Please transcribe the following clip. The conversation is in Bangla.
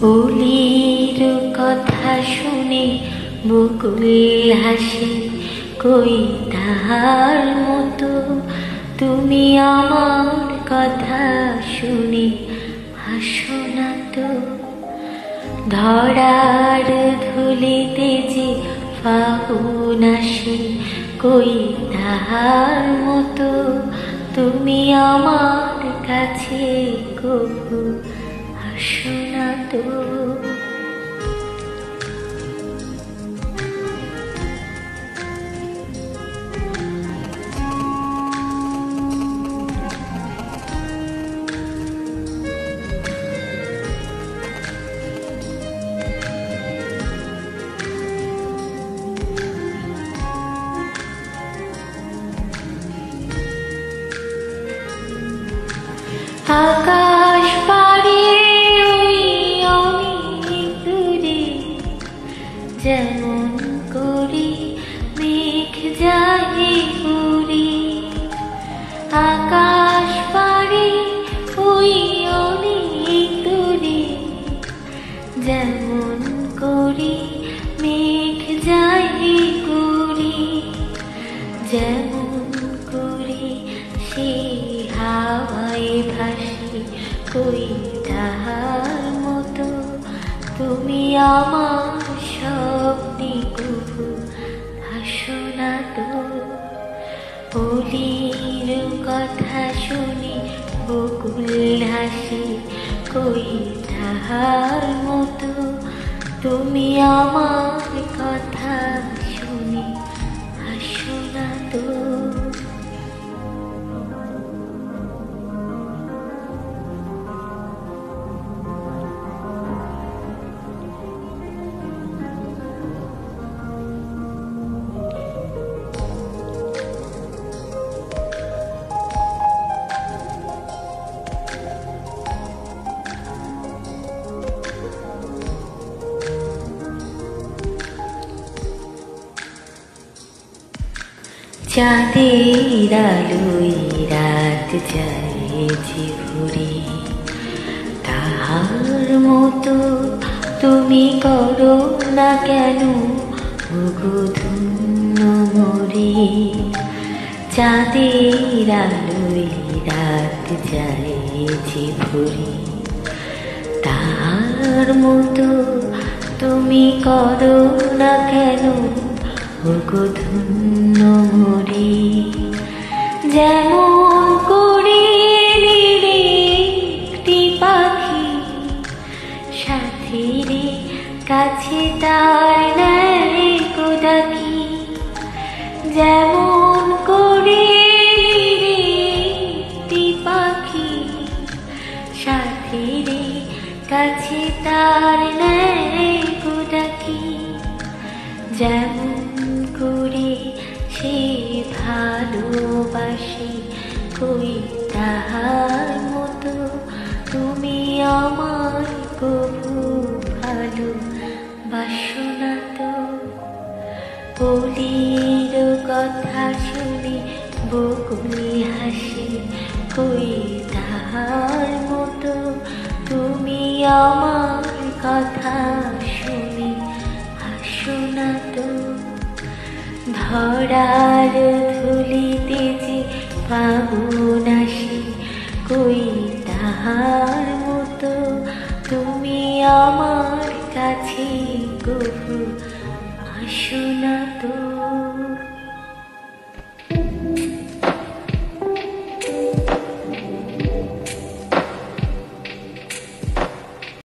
ওলির কথা শুনে বকুল হাসে, কই তাহার মতো তুমি আমার কথা শুনে হাসো না তো। ধরার ধুলিতে যে ফাগুন আসে, কই তাহার মতো তুমি আমার কাছে কবু হাসো না তো। আকাশ পারে ওই অনেক দূরে, যেমন করি মেঘ যায় উড়ে। আকাশ পারে ওই অনেক দূরে, যেমন করি মেঘ যায় উড়ে। যেমন করি সে হাওয়ায় ভাসি, কই তাহার মতো তুমি আমার স্বপ্নে কবু হাসো না তো। ওলির কথা শুনে বকুল হাসে, কই তাহার মতো তুমি আমার কথা শুনে হাসো না তো। চাঁদের আলোয় রাত যাইছে ভরে, তাহার মতো তুমি করো না কেন ওগো ধন্য মোরে। চাঁদের আলোয় রাত যাইছে ভরে, তাহার মতো তুমি করো না কেন ওগো ধন্য মোরে। যেমন করে নিলে একটি পাখি সাথীর কাছে তার নেয় ডাকি। যেমন করে নিলে একটি পাখি সাথীর কাছে তার নেয় ডাকি। যেমন করে সে ভালোবাসে, কই তাহার মতো তুমি আমার কবু ভালোবাসো না তো। ওলির কথা শুনে বকুল হাসে, কই তাহার মতো তুমি আমার কথা শুনে হাসো না তো। ধরার ধুলিতে যে ফাগুন আসে, কই তাহার মতো তুমি আমার কাছে কবু আসো না তো।